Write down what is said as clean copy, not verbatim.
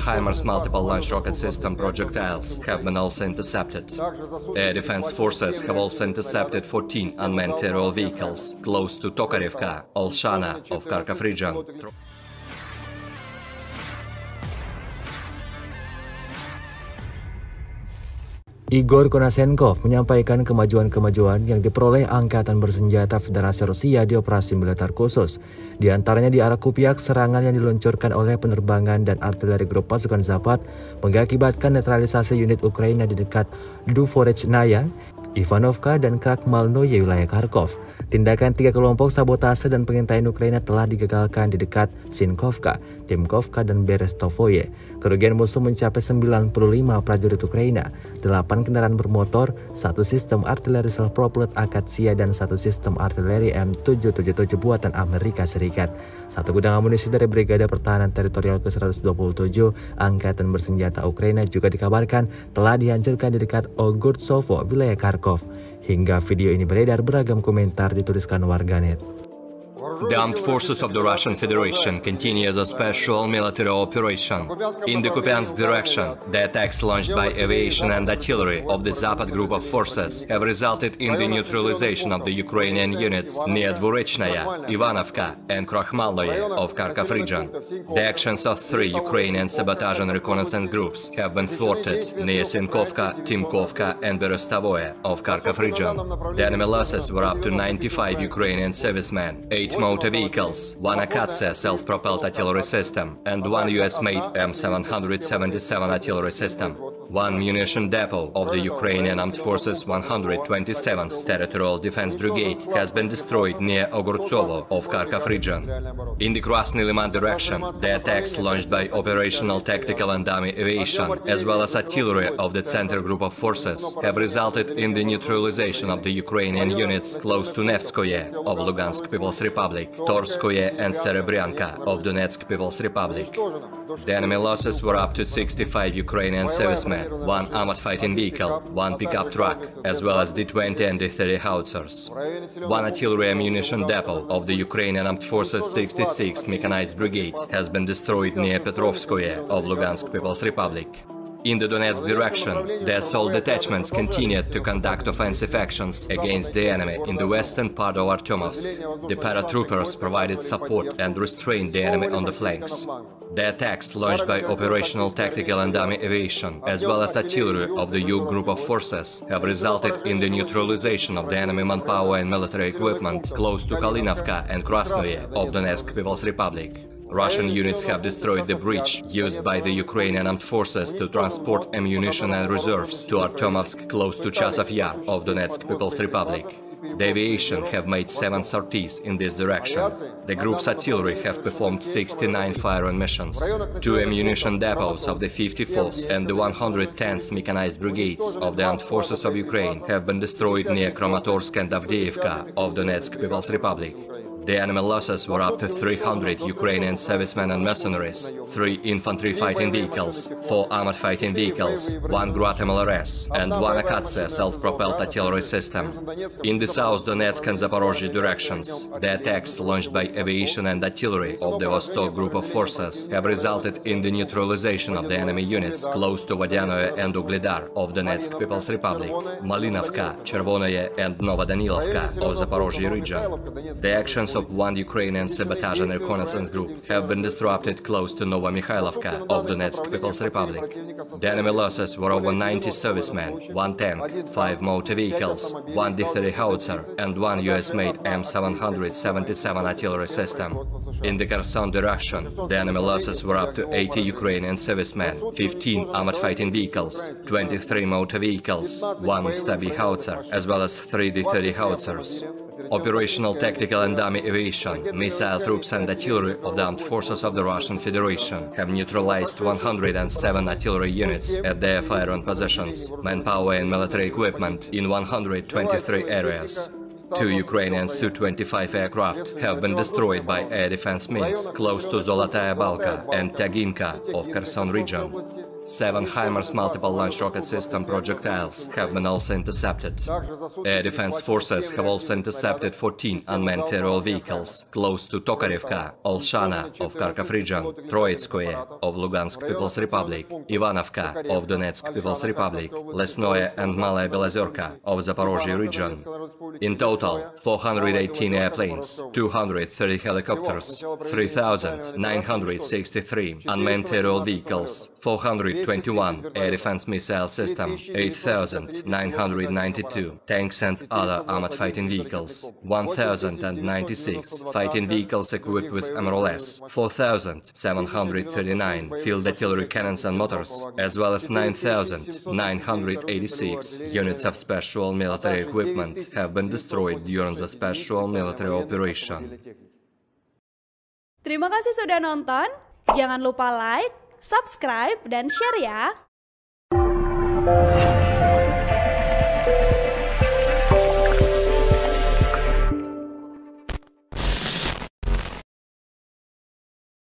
HIMARS multiple launch rocket system projectiles have been also intercepted. Air defense forces have also intercepted 14 unmanned aerial vehicles close to Tokarivka, Olshana of Kharkov region. Igor Konashenkov menyampaikan kemajuan-kemajuan yang diperoleh Angkatan Bersenjata Federasi Rusia di operasi militer khusus. Diantaranya di arah Kupyansk, serangan yang diluncurkan oleh penerbangan dan artileri Grup Pasukan Zapad mengakibatkan netralisasi unit Ukraina di dekat Dvurechnaya, Ivanovka, dan Krakhmalnoye wilayah Kharkov. Tindakan 3 kelompok sabotase dan pengintaian Ukraina telah digagalkan di dekat Sinkovka, Timkovka, dan Berestovoye. Kerugian musuh mencapai 95 prajurit Ukraina, 8 kendaraan bermotor, 1 sistem artileri self-propelled Akatsia, dan 1 sistem artileri M777 buatan Amerika Serikat. 1 gudang amunisi dari Brigade Pertahanan Teritorial ke-127 Angkatan Bersenjata Ukraina juga dikabarkan telah dihancurkan di dekat Ogurtsovo, wilayah Kharkov. Hingga video ini beredar, beragam komentar dituliskan warganet. The armed forces of the Russian Federation continue the special military operation. In the Kupyansk direction, the attacks launched by aviation and artillery of the Zapad group of forces have resulted in the neutralization of the Ukrainian units near Dvurechnaya, Ivanovka, and Krakhmalnoye of Kharkov region. The actions of 3 Ukrainian sabotage and reconnaissance groups have been thwarted near Sinkovka, Timkovka, and Berestovoye of Kharkov region. The enemy losses were up to 95 Ukrainian servicemen, 8 motor vehicles, 1 Akatsia self-propelled artillery system, and 1 US-made M777 artillery system. 1 munition depot of the Ukrainian Armed Forces 127th Territorial Defense Brigade has been destroyed near Ogurtsovo of Kharkov region. In the Krasny Liman direction, the attacks launched by operational tactical and dummy aviation, as well as artillery of the Center Group of Forces, have resulted in the neutralization of the Ukrainian units close to Nevskoye of Lugansk People's Republic, Torskoye and Serebryanka of Donetsk People's Republic. The enemy losses were up to 65 Ukrainian servicemen, 1 armored fighting vehicle, 1 pickup truck, as well as D-20 and D-30 howitzers. 1 artillery ammunition depot of the Ukrainian Armed Forces 66th Mechanized Brigade has been destroyed near Petrovskoye of Lugansk People's Republic. In the Donetsk direction, the assault detachments continued to conduct offensive actions against the enemy in the western part of Artyomovsk. The paratroopers provided support and restrained the enemy on the flanks. The attacks launched by operational tactical and dummy aviation, as well as artillery of the U group of forces, have resulted in the neutralization of the enemy manpower and military equipment close to Kalinovka and Krasnoye of Donetsk People's Republic. Russian units have destroyed the bridge used by the Ukrainian armed forces to transport ammunition and reserves to Artyomovsk close to Chasov Yar of Donetsk People's Republic. The aviation have made 7 sorties in this direction. The group's artillery have performed 69 firing missions. 2 ammunition depots of the 54th and the 110th Mechanized Brigades of the Armed Forces of Ukraine have been destroyed near Kramatorsk and Avdiivka of Donetsk People's Republic. The enemy losses were up to 300 Ukrainian servicemen and mercenaries, 3 infantry fighting vehicles, 4 armored fighting vehicles, 1 Grad MLRS, and 1 Akatsia self-propelled artillery system. In the South Donetsk and Zaporozhye directions, the attacks launched by aviation and artillery of the Vostok group of forces have resulted in the neutralization of the enemy units close to Vodyanoye and Ugledar of Donetsk People's Republic, Malinovka, Chervonoye, and Novodanilovka of Zaporozhye region. The actions of 1 Ukrainian sabotage and reconnaissance group have been disrupted close to Novomykhailovka of Donetsk People's Republic. The enemy losses were over 90 servicemen, 1 tank, 5 motor vehicles, 1 D-30 howitzer, and 1 US-made M777 artillery system. In the Kherson direction, the enemy losses were up to 80 Ukrainian servicemen, 15 armored fighting vehicles, 23 motor vehicles, 1 Stabi howitzer, as well as 3 D-30 howitzers. Operational tactical and dummy aviation, missile troops and artillery of the armed forces of the Russian Federation have neutralized 107 artillery units at their firing positions, manpower and military equipment in 123 areas. 2 Ukrainian Su-25 aircraft have been destroyed by air defense means close to Zolotaya Balka and Taginka of Kherson region. 7 HIMARS multiple launch rocket system projectiles have been also intercepted. Air defense forces have also intercepted 14 unmanned aerial vehicles close to Tokarevka, Olshana of Kharkov region, Troitskoye of Lugansk People's Republic, Ivanovka of Donetsk People's Republic, Lesnoye and Malaya Belozerka of Zaporozhye region. In total, 418 airplanes, 230 helicopters, 3,963 unmanned aerial vehicles, 421 air defense missile system, 8,992 tanks and other armored fighting vehicles, 1,096 fighting vehicles equipped with MRLS, 4,739 field artillery cannons and motors, as well as 9,986 units of special military equipment have been destroyed during the special military operation. Terima kasih sudah nonton. Jangan lupa like, subscribe, dan share ya!